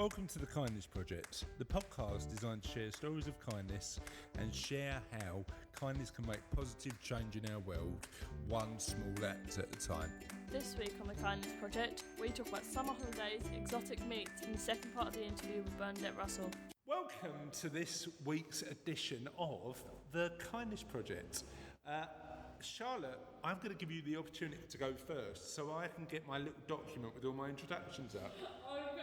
Welcome to the Kindness Project, the podcast designed to share stories of kindness and share how kindness can make positive change in our world, one small act at a time. This week on the Kindness Project, we talk about summer holidays, exotic meats, and the second part of the interview with Bernadette Russell. Welcome to this week's edition of the Kindness Project. Charlotte, I'm going to give you the opportunity to go first so I can get my little document with all my introductions up. Okay,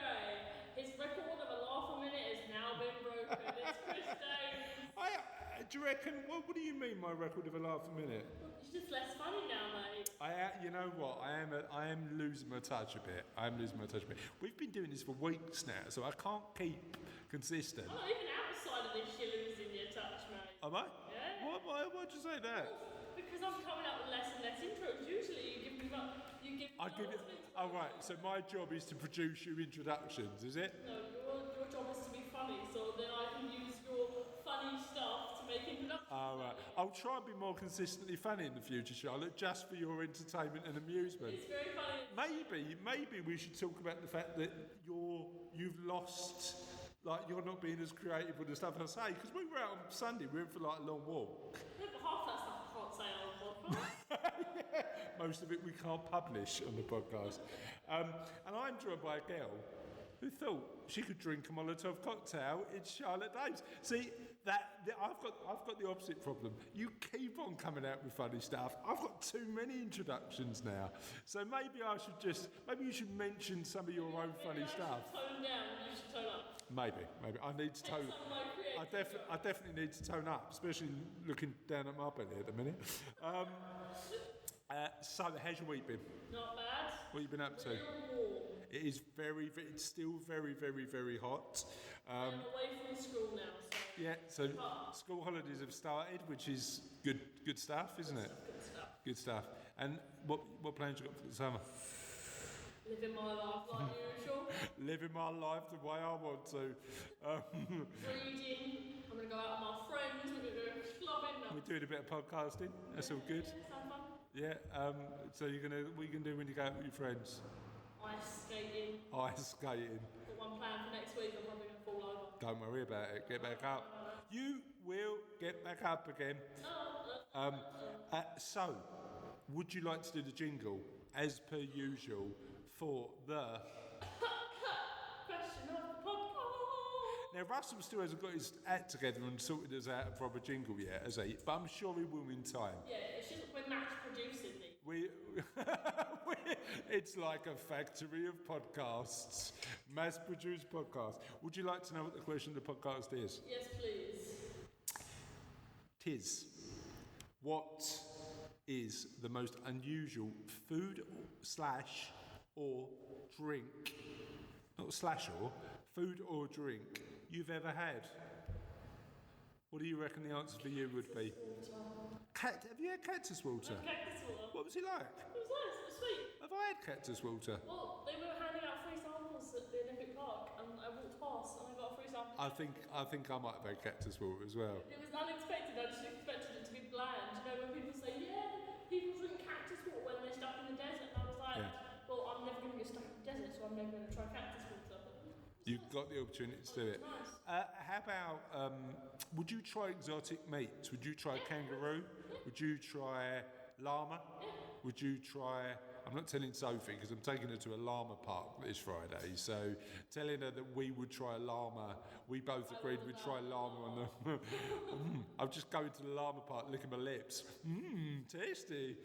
his record of a laugh a minute has now been broken. It's Chris Davis. Do you reckon, what do you mean my record of a laugh a minute? It's just less funny now, mate. You know what, I am losing my touch a bit. We've been doing this for weeks now, so I can't keep consistent. Oh, even outside of this, you're losing your touch, mate. Am I? Yeah. Why'd you say that? Because I'm coming up with less and less intros. Usually you give me Oh right, so my job is to produce your introductions, is it? No, your job is to be funny, so then I can use your funny stuff to make introductions. All right. I'll try and be more consistently funny in the future, Charlotte, just for your entertainment and amusement. It's very funny. Maybe we should talk about the fact that you've lost, like you're not being as creative with the stuff I say, because we were out on Sunday, we went for like a long walk. Yeah, but half that stuff I can't say on the podcast. Yeah, most of it we can't publish on the podcast. And I'm joined by a girl who thought she could drink a Molotov cocktail. It's Charlotte Davis. See, I've got the opposite problem. You keep on coming out with funny stuff. I've got too many introductions now. So maybe you should mention some of your own funny stuff. Tone down, you should tone up. Maybe. I need to tone. I definitely need to tone up, especially looking down at my belly at the minute. So, how's your week been? Not bad. What have you been up to? It is it's still very, very, very hot. I'm away from school now, so... Yeah, so school holidays have started, which is good stuff, isn't it? Good stuff. And what plans you got for the summer? Living my life like usual. Living my life the way I want to. Reading. I'm going to go out with my friends. We're going to go clubbing. We're doing a bit of podcasting. That's all good. Yeah, sounds fun. Yeah. So what are you going to do when you go out with your friends? Ice skating. Got one plan for next week. I'm probably going to fall over. Don't worry about it. Get back up. You will get back up again. So, would you like to do the jingle, as per usual, for the... Question of the podcast. Now, Russell still hasn't got his act together and sorted us out a proper jingle yet, has he? But I'm sure he will in time. Yeah, it's just we're match producing these. It's like a factory of podcasts, mass-produced podcasts. Would you like to know what the question of the podcast is? Yes, please. Tis. What is the most unusual food or drink, not slash or, food or drink you've ever had? What do you reckon the answer for you would be? Have you had cactus water? Cactus water. What was it like? It was nice, it was sweet. Have I had cactus water? Well, they were handing out free samples at the Olympic Park, and I walked past and I got a free sample. I think I might have had cactus water as well. It was unexpected. I just expected it to be bland. You know, when people say, yeah, people drink cactus water when they're stuck in the desert, and I was like, well, I'm never going to get stuck in the desert, so I'm never going to try cactus water. You've got the opportunity to do it. Nice. How about, would you try exotic meats? Would you try kangaroo? Would you try llama? Would you try... I'm not telling Sophie because I'm taking her to a llama park this Friday, so telling her that we would try a llama, we both agreed we'd try llama on the... I'm just going to the llama park, licking my lips. Tasty.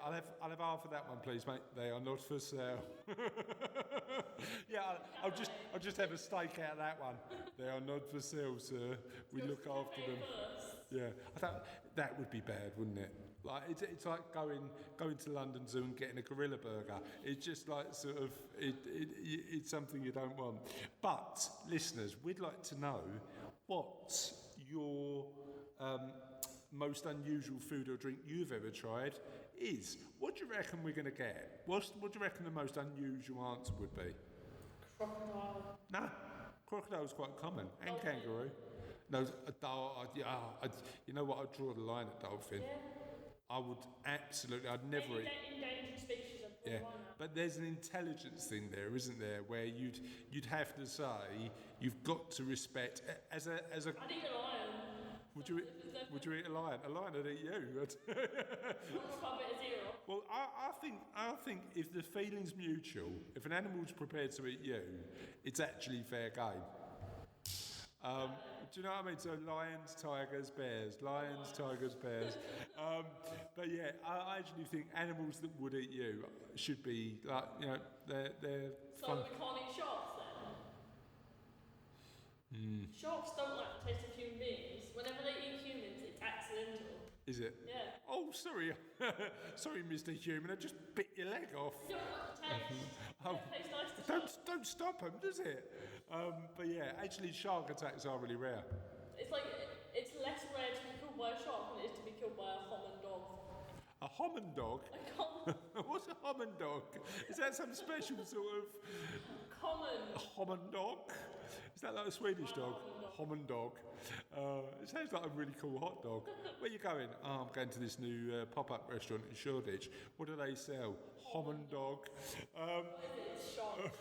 I'll have half of that one, please, mate. They are not for sale. I'll just have a steak out of that one. They are not for sale, sir. We look after them. Yeah, I thought that would be bad, wouldn't it? Like it's like going to London Zoo and getting a gorilla burger. It's just like sort of it's something you don't want. But listeners, we'd like to know what your most unusual food or drink you've ever tried is. What do you reckon we're going to get? What do you reckon the most unusual answer would be? Crocodile. No, crocodile's quite common, and kangaroo. No, you know what? I'd draw the line at dolphin. Yeah. I would absolutely. I'd never eat. Endangered species. but there's an intelligence thing there, isn't there, where you'd have to say you've got to respect as a. I'd eat a lion. Would you eat a lion? A lion would eat you. I don't know if I'll bit his ear off. Well, I think if the feeling's mutual, if an animal's prepared to eat you, it's actually fair game. Do you know what I mean? So lions, tigers, bears. Lions, tigers, bears. But yeah, I actually think animals that would eat you should be like, they're So fun. we can't eat sharks then? Sharks don't like the taste of human beings. Whenever they eat humans, it's accidental. Is it? Yeah. Oh, sorry. Sorry, Mr. Human, I just bit your leg off. You don't want the taste. Oh, It tastes nice to sharks. don't stop them, does it? But yeah, actually shark attacks are really rare. It's like, it's less rare to be killed by a shark than it is to be killed by a common dog. A homon dog? A common, What's a homon dog? Is that some special sort of common. homon dog? Is that like a Swedish dog? Homon dog. It sounds like a really cool hot dog. Where you going? Oh, I'm going to this new pop-up restaurant in Shoreditch. What do they sell? Homon dog. It's shark.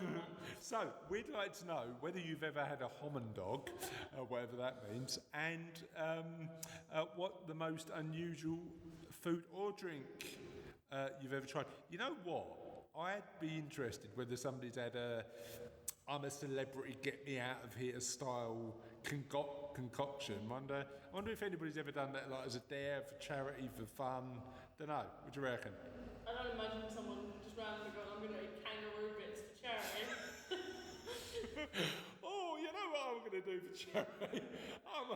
So, we'd like to know whether you've ever had a homon dog, whatever that means, and what the most unusual food or drink you've ever tried. You know what? I'd be interested whether somebody's had a I'm a celebrity, get me out of here style concoction. I wonder if anybody's ever done that, like as a dare, for charity, for fun. Don't know. What do you reckon? I don't imagine someone just randomly going, I'm going to eat kangaroo bits for charity. Oh, you know what I'm going to do for charity? I'm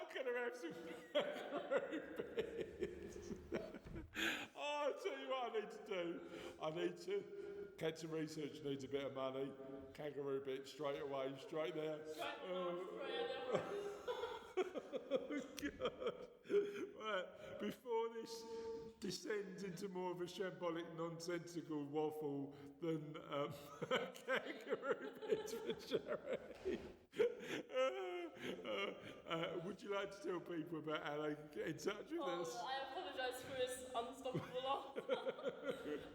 going to have some kangaroo bits. Oh, I'll tell you what I need to do. I need to get some research, needs a bit of money. Kangaroo bit straight away, straight there. Oh, God. Right, before this descends into more of a shambolic, nonsensical waffle than kangaroo bits for charity. Would you like to tell people about how they can get in touch with us? I apologise for this unstoppable laugh.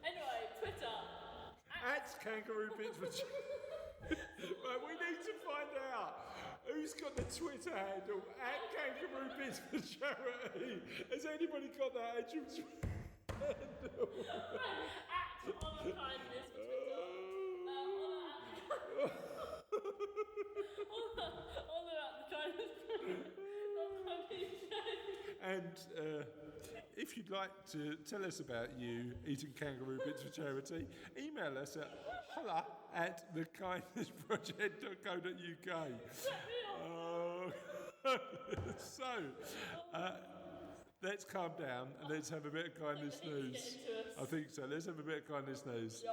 Anyway, Twitter. At kangaroo bits for charity. Right, we need to find out who's got the Twitter handle at kangaroo bits for charity. Has anybody got that actual Twitter handle? At Honour Kindness for Twitter. Honour at the kindness. And if you'd like to tell us about you eating kangaroo bits for charity, email us at holla@thekindnessproject.co.uk. So, let's calm down and let's have a bit of kindness news. I think so. Let's have a bit of kindness news.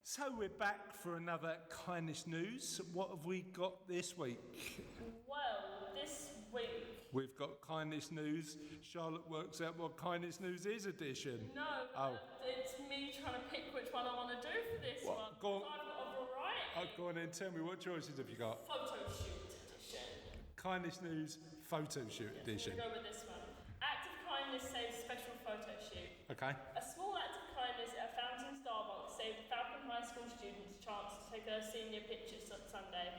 So we're back for another kindness news. What have we got this week? Well, this week. We've got kindness news. Charlotte works out what kindness news is edition. No, it's me trying to pick which one I want to do for this What? one. Go on. I've got a variety. Go on then, tell me, what choices have you got? Photo shoot edition. Kindness news photo shoot edition. We'll go with this one. Act of kindness saves special photo shoot. Okay. A small act of kindness at a fountain Starbucks saved a Falcon High School student's chance to take her senior pictures on Sunday.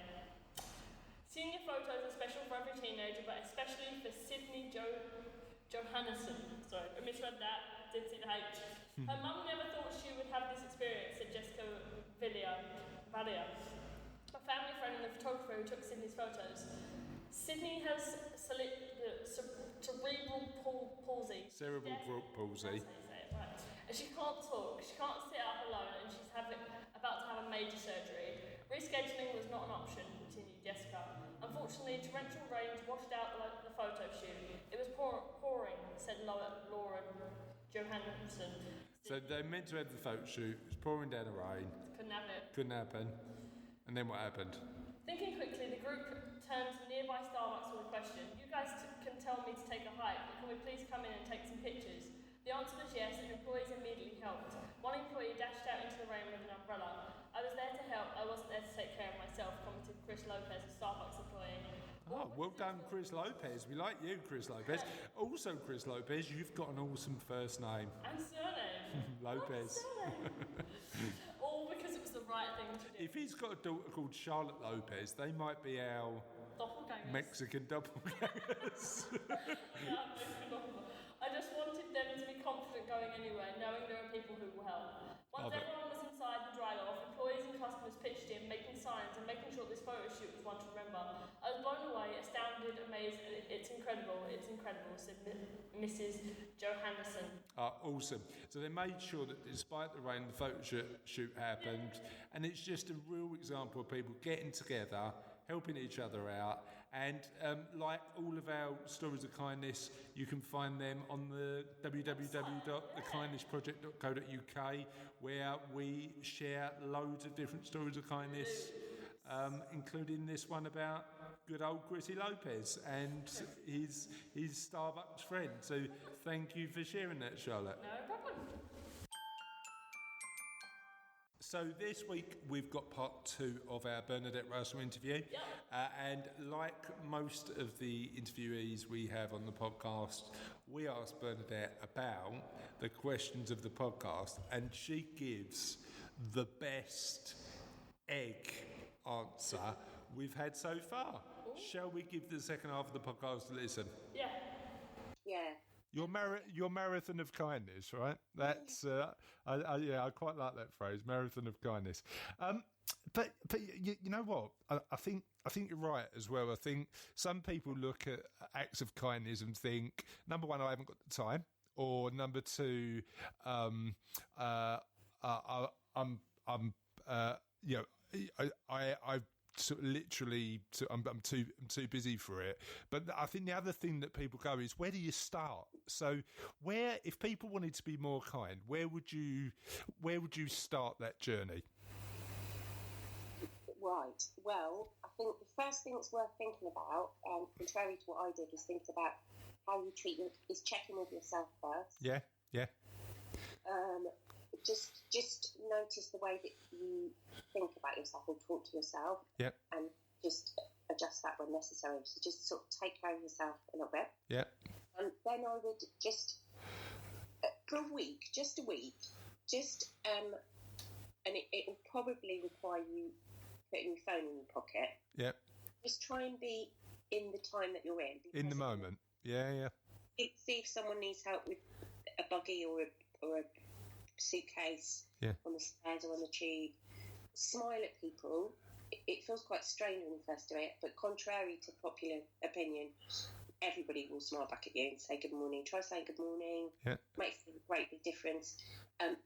Senior photos are special for every teenager, but especially for Sydney Johannesson. Sorry, I misread that, didn't see the H. Her mum never thought she would have this experience, said Jessica Valia, a family friend and the photographer who took Sydney's photos. Sydney has cerebral palsy. Cerebral palsy. That's how you say it, right. And she can't talk, she can't sit up alone, and she's about to have a major surgery. Rescheduling was not an option, continued Jessica. Unfortunately, torrential rains washed out the photo shoot. It was pouring, said Laura Johansson. So they meant to have the photo shoot. It was pouring down the rain. Couldn't happen. And then what happened? Thinking quickly, the group turned to nearby Starbucks with a question. You guys can tell me to take a hike, but can we please come in and take some pictures? The answer was yes, and employees immediately helped. One employee dashed out into the rain with an umbrella. I was there to help, I wasn't there to take care of myself, commented Chris Lopez, a Starbucks employee. Oh, Well done, Chris Lopez. We like you, Chris Lopez. Also, Chris Lopez, you've got an awesome first name. And surname. Lopez. All because it was the right thing to do. If he's got a daughter called Charlotte Lopez, they might be our Doppelgangers. Mexican doppelgangers. Yeah, Mexican doppelgangers. I just wanted them to be confident going anywhere, knowing there are people who will help. Once everyone was inside the dry off, employees and customers pitched in, making signs and making sure this photo shoot was one to remember. I was blown away, astounded, amazed. It's incredible, said Mrs. Johannesson. Awesome. So they made sure that despite the rain, the photo shoot happened, and it's just a real example of people getting together, helping each other out, and like all of our stories of kindness, you can find them on the www.thekindnessproject.co.uk, where we share loads of different stories of kindness, including this one about good old Chrissy Lopez and his Starbucks friend. So thank you for sharing that, Charlotte. No problem. So this week we've got part 2 of our Bernadette Russell interview, and like most of the interviewees we have on the podcast, we ask Bernadette about the questions of the podcast, and she gives the best egg answer we've had so far. Shall we give the second half of the podcast a listen? Yeah. Your marathon of kindness, right? That's I quite like that phrase, marathon of kindness. But you know what? I think you're right as well. I think some people look at acts of kindness and think, number one, I haven't got the time, or number two, I'm sort of literally, I'm too busy for it. But I think the other thing that people go is, where do you start? So if people wanted to be more kind, where would you start that journey? Right. Well, I think the first thing that's worth thinking about, contrary to what I did, is thinking about how you treat is checking with yourself first. Yeah. Just notice the way that you think about yourself or talk to yourself, and just adjust that when necessary. So just sort of take care of yourself a little bit. Yeah. And then I would just for a week, and it will probably require you putting your phone in your pocket. Yeah. Just try and be in the time that you're in the moment. Yeah. See if someone needs help with a buggy or a suitcase on the stairs or on the tube. Smile at people. It feels quite strange when you first do it, but contrary to popular opinion, everybody will smile back at you and say good morning. Try saying good morning. Yeah. Makes a great big difference.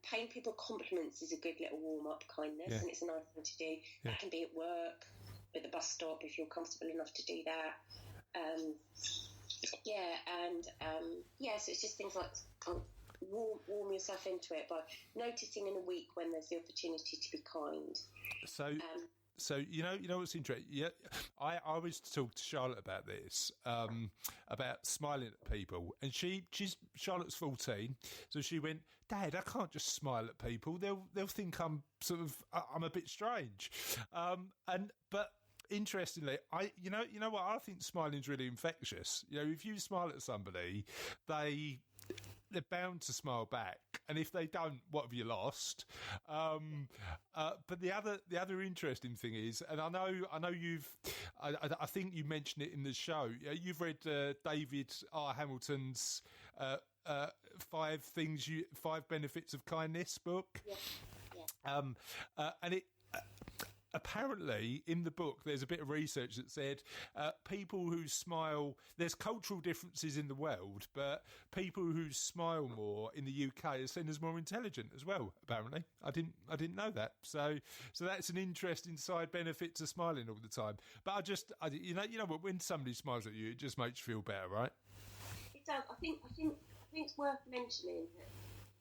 Paying people compliments is a good little warm-up kindness, and it's a nice thing to do. That can be at work, at the bus stop, if you're comfortable enough to do that. So it's just things like warm yourself into it by noticing in a week when there's the opportunity to be kind. So you know what's interesting? Yeah, I always talk to Charlotte about this, about smiling at people, and Charlotte's 14, so she went, Dad, I can't just smile at people. They'll think I'm a bit strange, but. Interestingly, you know what, I think smiling's really infectious. You know, if you smile at somebody, they're bound to smile back, and if they don't, what have you lost? But the other interesting thing is, and I know I think you mentioned it in the show. You've read David R. Hamilton's 5 Benefits of Kindness book. Yeah. And it. Apparently, in the book, there's a bit of research that said people who smile, there's cultural differences in the world, but people who smile more in the UK are seen as more intelligent as well, apparently. I didn't know that. So that's an interesting side benefit to smiling all the time. But you know what, when somebody smiles at you, it just makes you feel better, right? It does. I think it's worth mentioning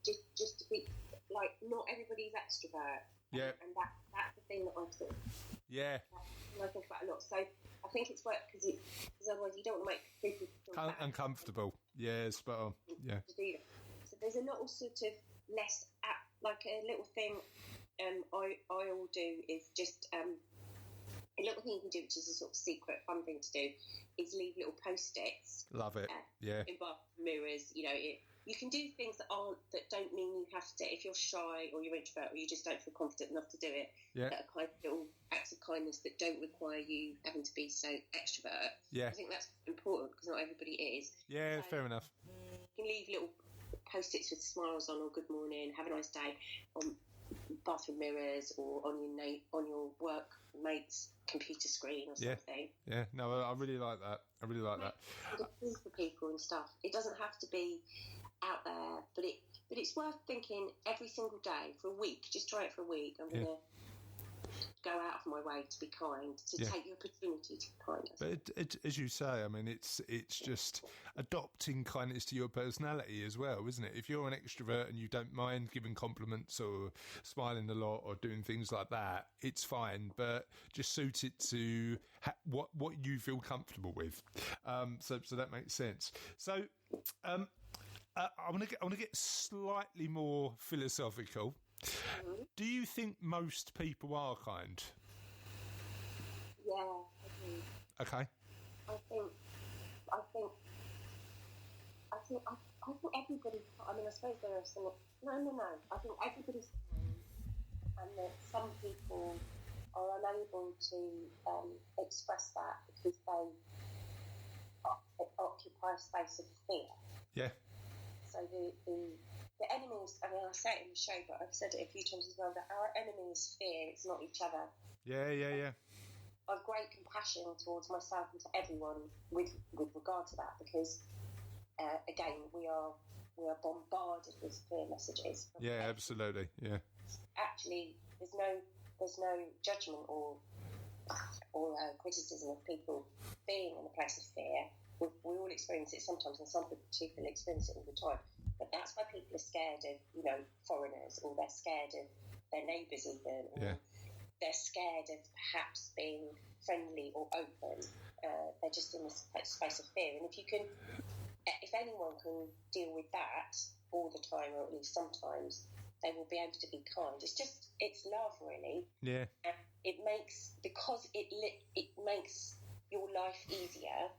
that just to be, like, not everybody's extrovert. Yeah. And that's the thing that I sort of... Yeah. I think about a lot. So I think it's worth, because otherwise you don't want to make people feel uncomfortable. Yeah, spot on. Yeah. To do that. So there's a little sort of less, like a little thing I will do is just a little thing you can do, which is a sort of secret fun thing to do, is leave little post-its. Love it. Yeah. In bathroom mirrors, you know, you can do things that don't mean you have to. If you're shy or you're introvert or you just don't feel confident enough to do it, yeah, that are kind of little acts of kindness that don't require you having to be so extrovert. Yeah. I think that's important because not everybody is. Yeah, so fair enough. You can leave little post-its with smiles on, or good morning, have a nice day, on bathroom mirrors or on your workmate's computer screen or something. Yeah, no, I really like that. I really like that. For people and stuff. It doesn't have to be out there, but it's worth thinking every single day for a week. Just try it for a week. I'm going to go out of my way to be kind, to take the opportunity to be kind. But it, as you say, I mean, it's just adopting kindness to your personality as well, isn't it? If you're an extrovert and you don't mind giving compliments or smiling a lot or doing things like that, it's fine. But just suit it to what you feel comfortable with. So that makes sense. So. I want to get slightly more philosophical. Mm-hmm. Do you think most people are kind? Yeah, I do. Okay. I think everybody. I mean, I suppose there are some. No. I think everybody's kind, and that some people are unable to express that because they occupy a space of fear. Yeah. So the enemies, I mean, I say it in the show, but I've said it a few times as well, that our enemies fear, it's not each other. Yeah. I've great compassion towards myself and to everyone with regard to that, because, again, we are bombarded with fear messages. Yeah, absolutely, yeah. Actually, there's no judgment or criticism of people being in a place of fear. We all experience it sometimes, and some people experience it all the time. But that's why people are scared of, foreigners, or they're scared of their neighbours even, or they're scared of perhaps being friendly or open. They're just in this space of fear. And if anyone can deal with that all the time, or at least sometimes, they will be able to be kind. It's love, really. Yeah. And it makes your life easier.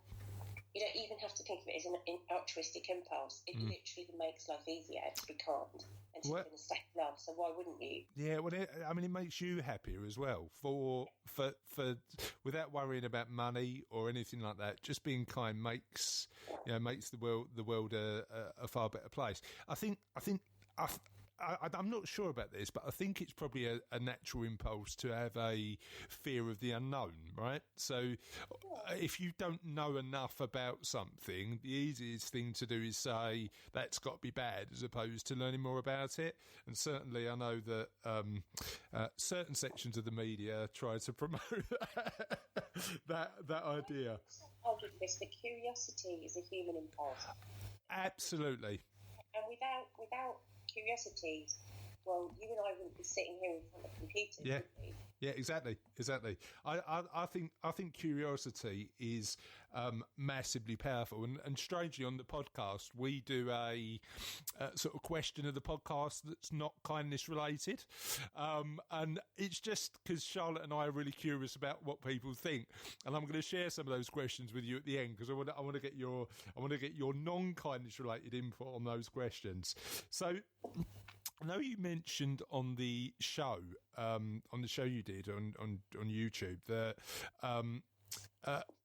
You don't even have to think of it as an altruistic impulse. It literally makes life easier to be kind and to live in a state of love. So why wouldn't you? Yeah, well, it makes you happier as well. For without worrying about money or anything like that, just being kind makes the world a far better place. I'm not sure about this, but I think it's probably a natural impulse to have a fear of the unknown, right? So if you don't know enough about something, the easiest thing to do is say that's got to be bad, as opposed to learning more about it. And certainly I know that certain sections of the media try to promote that idea. I'll give this, the curiosity is a human impulse. Absolutely. And without curiosity, well, you and I wouldn't be sitting here in front of computers, would we? Yeah, exactly. I think curiosity is massively powerful, and strangely on the podcast we do a sort of question of the podcast that's not kindness related, and it's just because Charlotte and I are really curious about what people think, and I'm going to share some of those questions with you at the end, because I want to get your non-kindness related input on those questions. So I know you mentioned on the show you did on YouTube that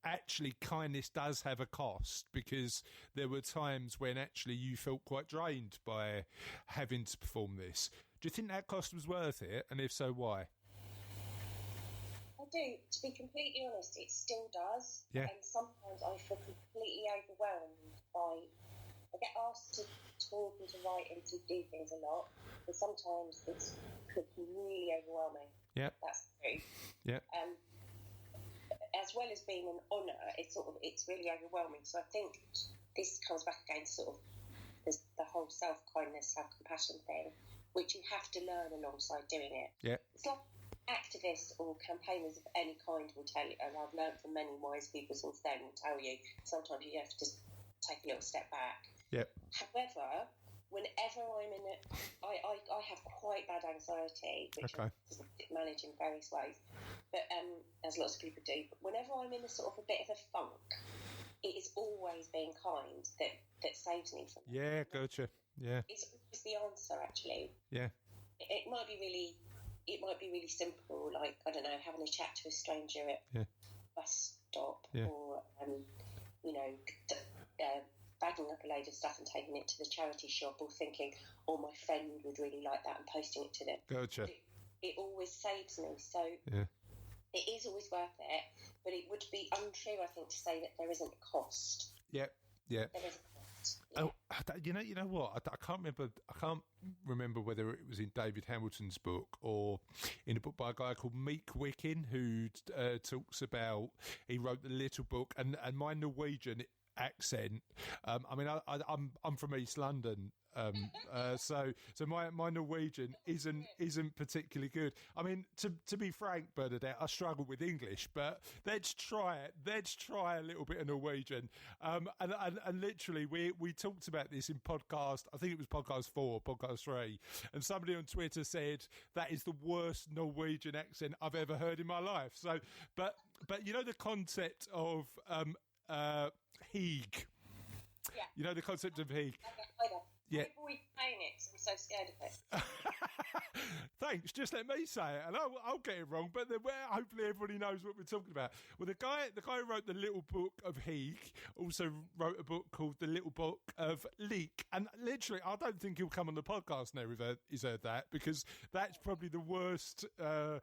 actually kindness does have a cost, because there were times when actually you felt quite drained by having to perform this. Do you think that cost was worth it? And if so, why? I do. To be completely honest, it still does. Yeah. And sometimes I feel completely overwhelmed by... I get asked to talk and to write and to do things a lot, but sometimes it could be really overwhelming. Yeah. That's true. Yeah. As well as being an honour, it's really overwhelming. So I think this comes back again to sort of the whole self-kindness, self-compassion thing, which you have to learn alongside doing it. Yeah. It's like activists or campaigners of any kind will tell you, and I've learned from many wise people since then, will tell you sometimes you have to take a little step back. Yep. However, whenever I'm in it, I have quite bad anxiety, which I manage in various ways. but as lots of people do. But whenever I'm in a sort of a bit of a funk, it is always being kind that saves me from that. Yeah, gotcha. Yeah. It's the answer, actually. Yeah. It might be really simple, like, I don't know, having a chat to a stranger at a bus stop, or bagging up a load of stuff and taking it to the charity shop, or thinking, oh, my friend would really like that, and posting it to them. Gotcha. It always saves me, so it is always worth it, but it would be untrue, I think, to say that there isn't a cost. Yeah. There is a cost. Yeah. Oh, you know what? I can't remember whether it was in David Hamilton's book or in a book by a guy called Meek Wickin, who talks about, he wrote the little book, and my Norwegian accent. I'm from East London, so my Norwegian isn't particularly good. I mean, to be frank, Bernadette, I struggle with English, but let's try it. Let's try a little bit of Norwegian. And literally, we talked about this in podcast. I think it was podcast 4, podcast 3, and somebody on Twitter said that is the worst Norwegian accent I've ever heard in my life. So, but you know the concept of Heeg. Yeah. You know the concept of Heeg. I know. Yeah. I'm always playing it because I'm so scared of it. Thanks. Just let me say it, and I'll get it wrong. But hopefully everybody knows what we're talking about. Well, the guy who wrote the little book of Heeg also wrote a book called The Little Book of Leek. And literally, I don't think he'll come on the podcast now if he's heard that, because that's probably the worst, the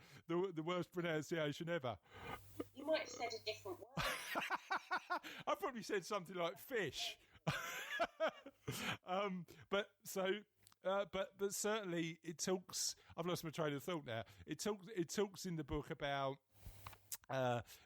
worst pronunciation ever. You might have said a different word. I probably said something like fish. But certainly it talks. I've lost my train of thought now. It talks in the book about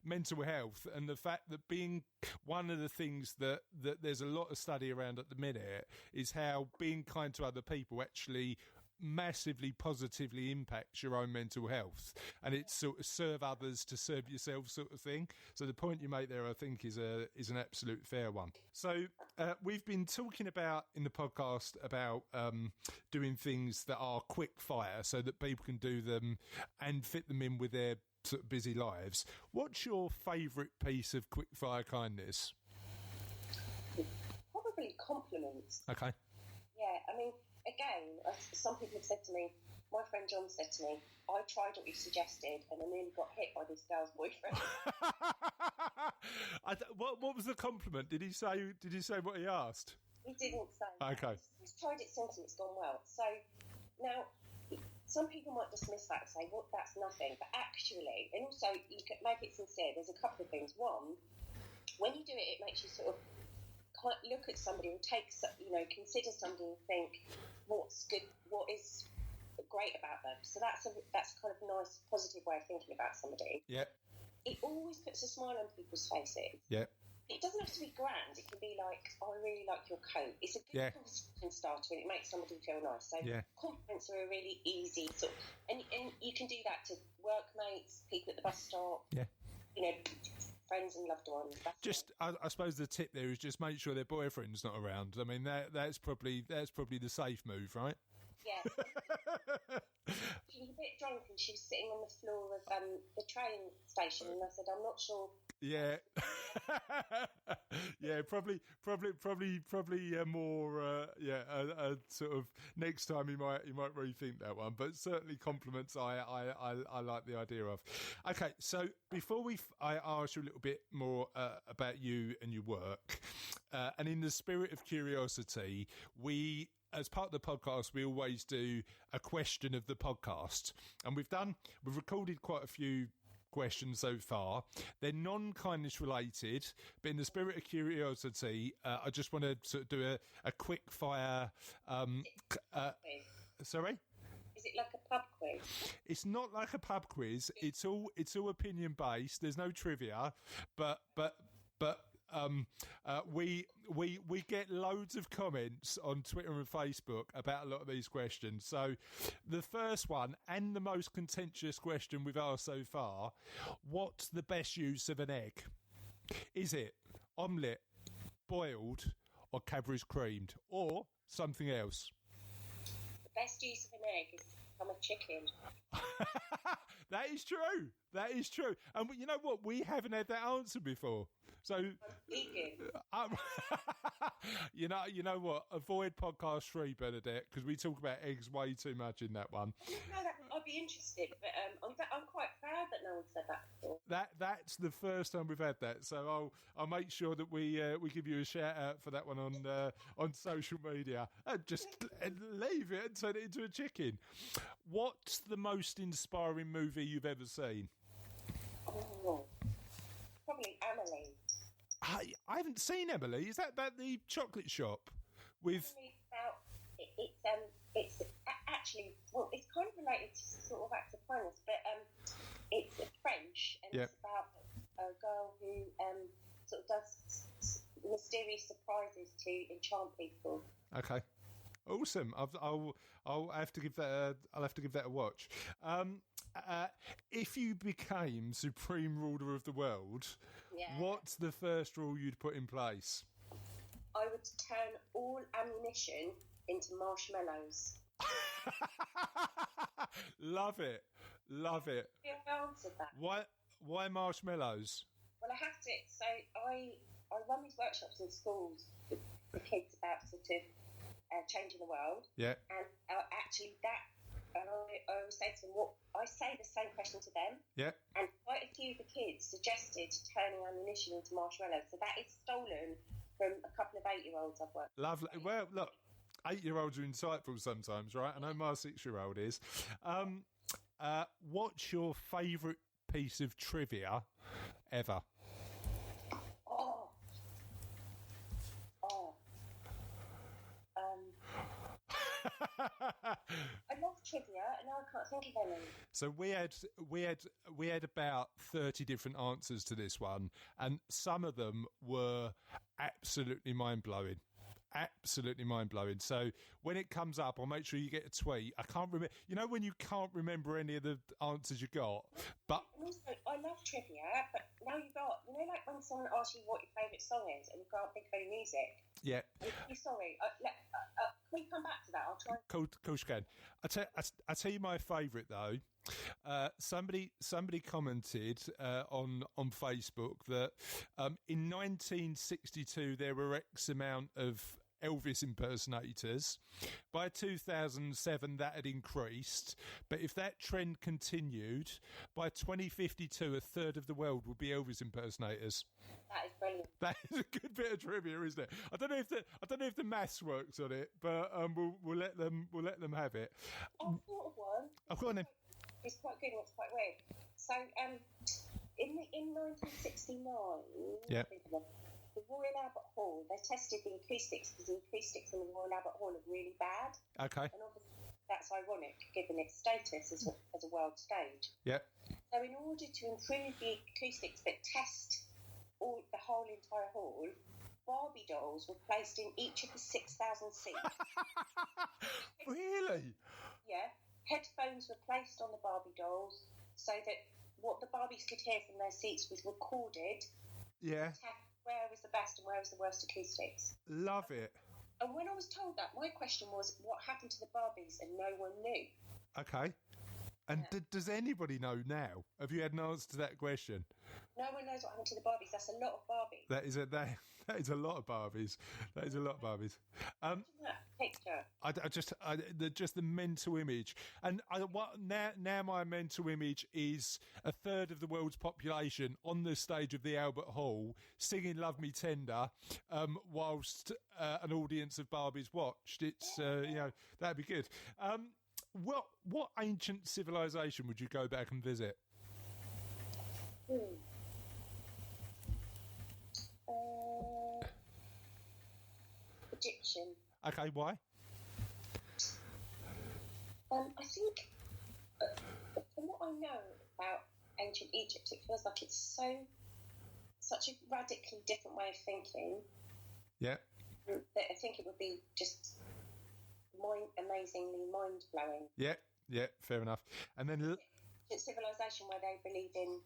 mental health, and the fact that being one of the things that there's a lot of study around at the minute is how being kind to other people actually massively positively impacts your own mental health, and it's sort of serve others to serve yourself sort of thing. So the point you make there, I think, is an absolute fair one. So we've been talking about in the podcast about doing things that are quick fire so that people can do them and fit them in with their sort of busy lives. What's your favourite piece of quick fire kindness? Probably compliments. Okay. Yeah, I mean, again, some people have said to me, my friend John said to me, I tried what you suggested and I nearly got hit by this girl's boyfriend. What was the compliment? Did he say what he asked? He didn't say. Okay. He's tried it since and it's gone well. So now, some people might dismiss that and say, well, that's nothing. But actually, and also you can make it sincere, there's a couple of things. One, when you do it, it makes you sort of look at somebody and consider somebody and think what's good, what is great about them. So that's kind of a nice, positive way of thinking about somebody. Yeah. It always puts a smile on people's faces. Yeah. It doesn't have to be grand. It can be like, oh, I really like your coat. It's a good conversation starter, and it makes somebody feel nice. So compliments are a really easy sort of, and you can do that to workmates, people at the bus stop. Yeah. Friends and loved ones. I suppose the tip there is just make sure their boyfriend's not around. I mean, that's probably the safe move, right? Yeah. She was a bit drunk and she was sitting on the floor of the train station, and I said, I'm not sure. Yeah. Yeah, probably more. Sort of next time you might rethink that one, but certainly compliments I like the idea of. Okay, so before I ask you a little bit more about you and your work, and in the spirit of curiosity, as part of the podcast, we always do a question of the podcast, and we've recorded quite a few questions so far. They're non-kindness related, but in the spirit of curiosity, I just want to sort of do a quick fire. Sorry? Is it like a pub quiz? It's not like a pub quiz. It's all opinion based. There's no trivia, but we get loads of comments on Twitter and Facebook about a lot of these questions. So the first one, and the most contentious question we've asked so far, what's the best use of an egg? Is it omelette, boiled, or Cadbury's creamed, or something else? The best use of an egg become a chicken. That is true. That is true. And you know what? We haven't had that answer before. So, I'm vegan. you know what? Avoid podcast 3, Bernadette, because we talk about eggs way too much in that one. No, I'd be interested, but I'm quite proud that no one said that before. That's the first time we've had that. So I'll make sure that we give you a shout out for that one on social media. Just leave it and turn it into a chicken. What's the most inspiring movie you've ever seen? Oh, probably Emily. I haven't seen Emily. Is that about the chocolate shop with? It's actually, well, it's kind of related to sort of acts of kindness, but it's French, and it's about a girl who sort of does mysterious surprises to enchant people. Okay, awesome. I'll have to give that. I'll have to give that a watch. If you became supreme ruler of the world, what's the first rule you'd put in place? I would turn all ammunition into marshmallows. Love it. I answered that. Why marshmallows? Well, I have to. So I run these workshops in schools for kids about sort of changing the world. Yeah. And actually I always say to them, I say the same question to them. Yeah. And quite a few of the kids suggested turning ammunition into marshmallows. So that is stolen from a couple of 8-year-olds I've worked with. Lovely. Well, look, 8-year-olds are insightful sometimes, right? I know my 6-year-old is. What's your favourite piece of trivia ever? I love trivia, and now I can't think of any. So we had about 30 different answers to this one, and some of them were absolutely mind-blowing. So when it comes up, I'll make sure you get a tweet. I can't remember. You know when you can't remember any of the answers you got? But and also, I love trivia, but now you got, like when someone asks you what your favourite song is and you can't think of any music. Yeah. I'm sorry. Can we come back to that? I'll try. Cool, can. I tell you my favourite though. Somebody commented on Facebook that in 1962 there were X amount of Elvis impersonators. By 2007 that had increased, but if that trend continued, by 2052 a third of the world would be Elvis impersonators. That is brilliant. That is a good bit of trivia, isn't it? I don't know if the maths works on it, but we'll let them have it. I've thought of one. I've got one. It's quite good and it's quite weird. So in 1969, yeah. The Royal Albert Hall, they tested the acoustics because the acoustics in the Royal Albert Hall are really bad. Okay. And obviously that's ironic given its status as a world stage. Yeah. So in order to improve the acoustics but test the whole entire hall, Barbie dolls were placed in each of the 6,000 seats. Really? Yeah. Headphones were placed on the Barbie dolls so that what the Barbies could hear from their seats was recorded. Yeah. Where was the best and where was the worst acoustics? Love it. And when I was told that, my question was, what happened to the Barbies? And no one knew. Okay. And does anybody know now? Have you had an answer to that question? No one knows what happened to the Barbies. That's a lot of Barbies. That is a lot of Barbies. That is a lot of Barbies. Picture. Just the mental image, and now my mental image is a third of the world's population on the stage of the Albert Hall singing "Love Me Tender," whilst an audience of Barbies watched. It's that'd be good. What ancient civilization would you go back and visit? Egyptian. Okay, why? I think, from what I know about ancient Egypt, it feels like it's such a radically different way of thinking. Yeah. That I think it would be just amazingly mind-blowing. Yeah, fair enough. And then it's civilization where they believe in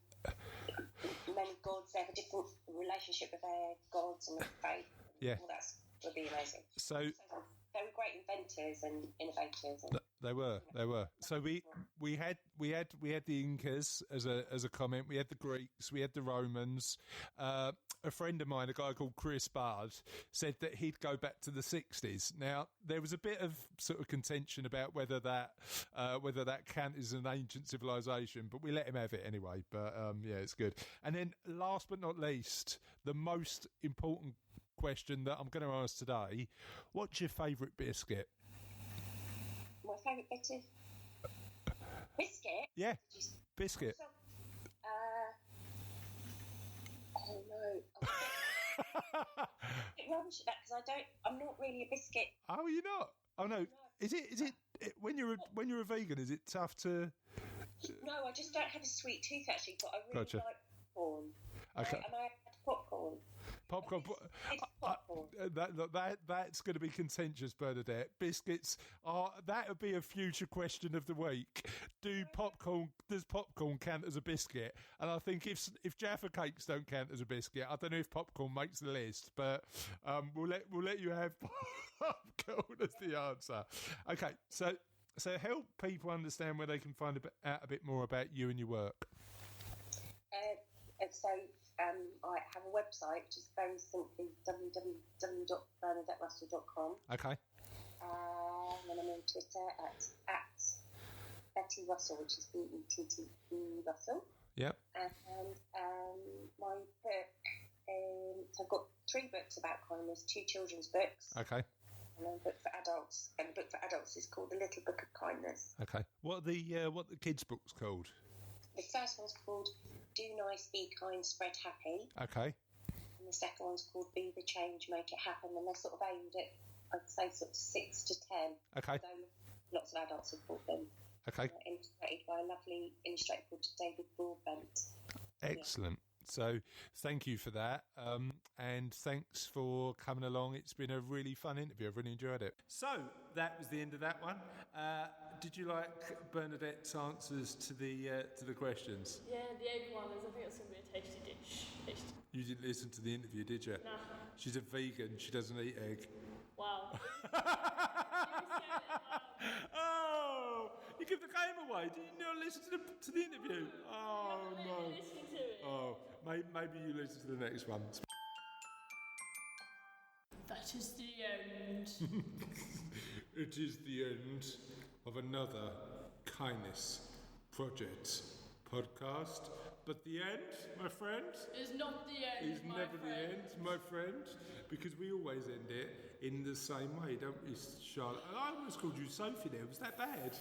many gods. They have a different relationship with their gods and with faith. Yeah. All that would be amazing. So they were great inventors and innovators. They were. So we had the Incas as a comment. We had the Greeks. We had the Romans. A friend of mine, a guy called Chris Bard, said that he'd go back to the 60s. Now there was a bit of sort of contention about whether that counts as an ancient civilization, but we let him have it anyway. But yeah, it's good. And then last but not least, the most important question that I'm going to ask today: what's your favourite biscuit? My favourite bit of biscuit? Yeah, biscuit. Oh no. I'm a bit rubbish at that because I'm not really a biscuit. Oh, you're not? Oh no. Is it when you're a vegan, is it tough to? No, I just don't have a sweet tooth actually, but I really Gotcha. like popcorn. Okay. And I had popcorn. Popcorn. It's popcorn. That's going to be contentious, Bernadette. Biscuits are. That would be a future question of the week. Does popcorn count as a biscuit? And I think if Jaffa cakes don't count as a biscuit, I don't know if popcorn makes the list. But we'll let you have popcorn as the answer. Okay, so help people understand where they can find out a bit more about you and your work. I have a website, which is very simply www.bernadetterussell.com. Okay. And then I'm on Twitter at Betty Russell, which is Bette Russell. Yep. And my book, so I've got 3 books about kindness, 2 children's books. Okay. And then a book for adults. And the book for adults is called The Little Book of Kindness. Okay. What the kids' book's called? The first one's called Do Nice, Be Kind, Spread Happy. Okay. And the second one's called Be the Change, Make It Happen. And they're sort of aimed at, I'd say, sort of 6 to 10. Okay. Although lots of adults have bought them. Okay. Illustrated by a lovely illustrator called David Broadbent. Excellent. So thank you for that. And thanks for coming along. It's been a really fun interview. I've really enjoyed it. So that was the end of that one. Did you like Bernadette's answers to the questions? Yeah, the egg one is. I think it's going to be a tasty dish. You didn't listen to the interview, did you? No. She's a vegan. She doesn't eat egg. Wow. Oh, you give the game away. Did you not listen to the interview? Oh no. Listening to it. Oh, maybe you listen to the next one. That is the end. It is the end of another Kindness Project podcast. But the end, my friend, Is not the end. is my never friend. the end, my friend, because we always end it in the same way, don't we, Charlotte? And I almost called you Sophie there. Was that bad?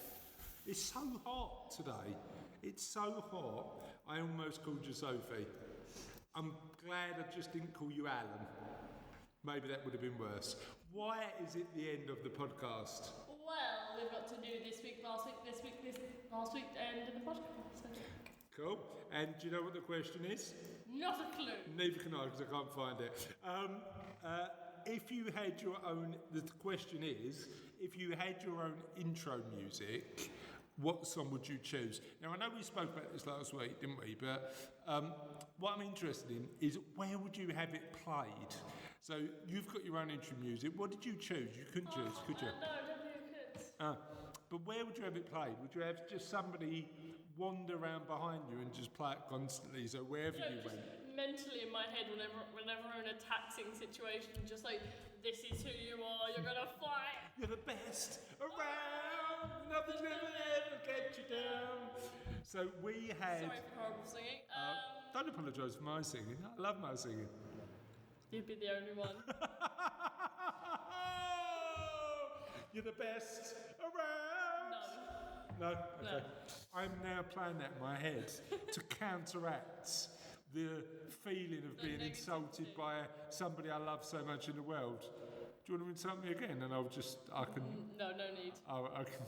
It's so hot today. It's so hot, I almost called you Sophie. I'm glad I just didn't call you Alan. Maybe that would have been worse. Why is it the end of the podcast? Well, we've got to do this week, last week, last week, and in the podcast, I think. Cool. And do you know what the question is? Not a clue. Neither can I, because I can't find it. If you had your own, the question is, if you had your own intro music, what song would you choose? Now, I know we spoke about this last week, didn't we? But what I'm interested in is where would you have it played? So you've got your own intro music. What did you choose? You couldn't choose, could you? No, I don't think I could. But where would you have it played? Would you have just somebody wander around behind you and just play it constantly? So wherever you went. Mentally in my head, whenever we're in a taxing situation, just like, this is who you are, you're gonna fight. You're the best around. Nothing's gonna ever get you down. So we had. Sorry for horrible singing. Don't apologise for my singing. I love my singing. You'd be the only one. You're the best around. No? Okay. No. I'm now playing that in my head to counteract the feeling of being insulted by somebody I love so much in the world. Do you want to insult me again? And I can. No need. I can.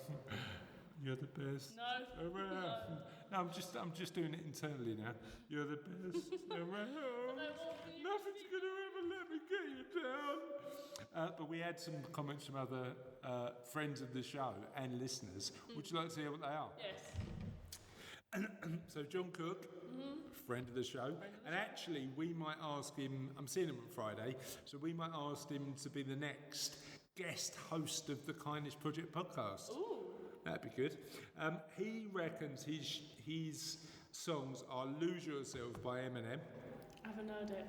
You're the best No. around. No, I'm just doing it internally now. You're the best around. Nothing's going to ever let me get you down. But we had some comments from other friends of the show and listeners. Would you like to hear what they are? Yes. So John Cook, friend of the show, and actually we might ask him, I'm seeing him on Friday, so we might ask him to be the next guest host of the Kindness Project podcast. Ooh. That'd be good. He reckons his songs are "Lose Yourself" by Eminem. I haven't heard it.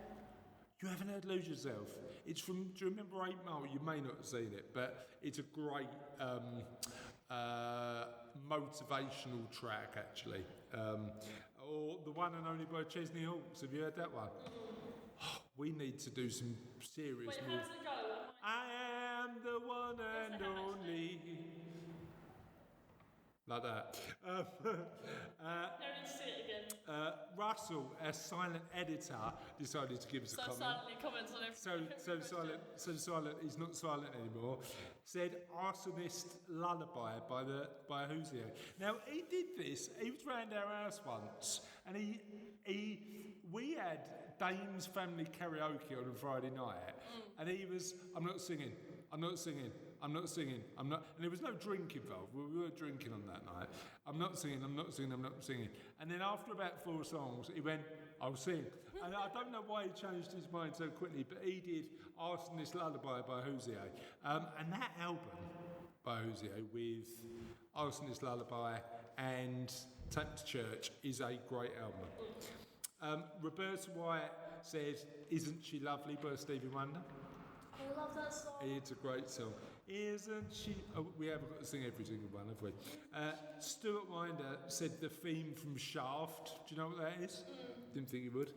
You haven't heard "Lose Yourself"? It's from. Do you remember 8 Mile? You may not have seen it, but it's a great motivational track, actually. Or the one and only by Chesney Hawkes. Have you heard that one? We need to do some serious Wait, music. how's it go? I am the one and only. Like that. No need to see it again. Russell, our silent editor, decided to give us a So comment. silently comments on everything. So silent. He's not silent anymore. Said "Arsonist Lullaby" by Hozier. Now he did this. He was round our house once, and we had Dane's family karaoke on a Friday night, and he was, "I'm not singing. I'm not singing. I'm not singing. I'm not." And there was no drink involved. We were drinking on that night. "I'm not singing. I'm not singing. I'm not singing." And then after about 4 songs, he went, "I'll sing." And I don't know why he changed his mind so quickly, but he did "Arsonist Lullaby" by Hozier. And that album by Hozier with "Arsonist Lullaby" and "Take Me to Church" is a great album. Roberta White said "Isn't She Lovely" by Stevie Wonder. I love that song. It's a great song. Isn't she? Oh, we haven't got to sing every single one, have we? Stuart Winder said the theme from Shaft. Do you know what that is? Didn't think he would.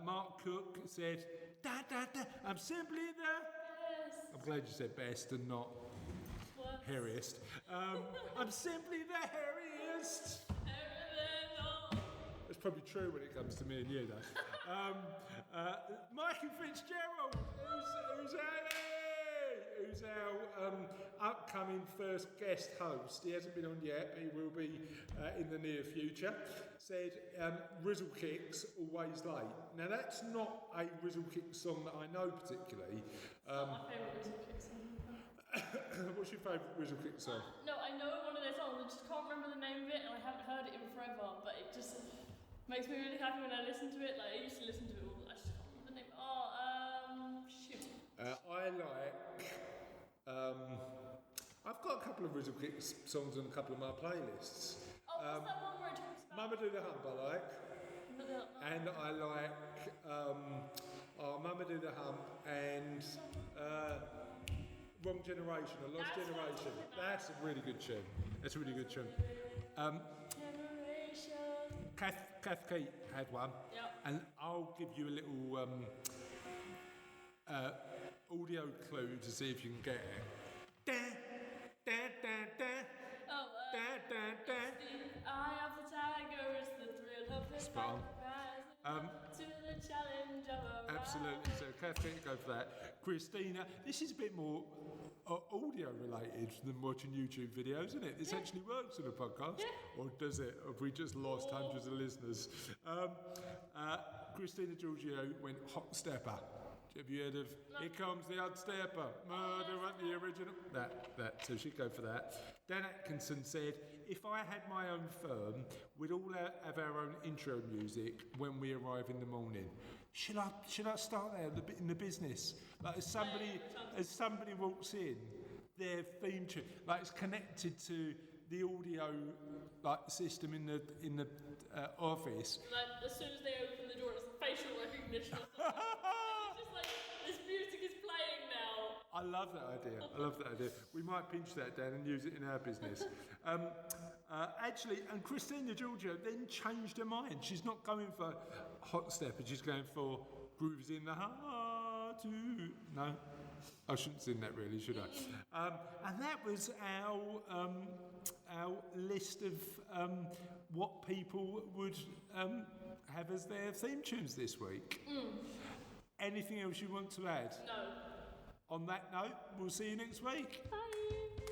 Mark Cook said, "Da da da, I'm simply the..." Yes. I'm glad you said best and not What? hairiest. I'm simply the hairiest. That's probably true when it comes to me and you, though. Michael Fitzgerald, who's our upcoming first guest host. He hasn't been on yet, but he will be in the near future. Said Rizzle Kicks, Always Late. Now that's not a Rizzle Kicks song that I know particularly. My favourite Rizzle Kick song. What's your favourite Rizzle Kicks song? No, I know one of their songs, I just can't remember the name of it, and I haven't heard it in forever, but it just makes me really happy when I listen to it. Like, I used to listen to it all, I just can't remember the name. Shoot. I like... I've got a couple of Rizzle Kicks songs on a couple of my playlists. What's that one where it talks about... Mama Do the Hump I like. And I like Mama Do the Hump and Wrong Generation, or Lost Generation. That's a really good tune. That's a really good tune. Kath Keat had one, and I'll give you a little audio clue to see if you can get it. Da, da, da, da. Da, da, da. The eye of the tiger is the thrill of his Spot on. to the challenge of a Absolutely. So Kath Keat, go for that. Christina, this is a bit more audio related than watching YouTube videos, isn't it? This actually works on a podcast, or does it? Have we just lost hundreds of listeners? Christina Giorgio went Hot Stepper. Have you heard of Here Comes the Hot Stepper? Murder at the original. That. So she'd go for that. Dan Atkinson said, "If I had my own firm, we'd all have our own intro music when we arrive in the morning." Should I start there in the business? Like as somebody walks in, their theme tune, like it's connected to the audio system in the office. Like as soon as they open the door, it's facial recognition or something. It's just like this music is playing now. I love that idea. We might pinch that down and use it in our business. Actually, and Christina Giorgio then changed her mind. She's not going for Hot Step, but she's going for Grooves in the Heart. No, I shouldn't sing that really, should I? And that was our list of what people would have as their theme tunes this week. Anything else you want to add? No. On that note, we'll see you next week. Bye.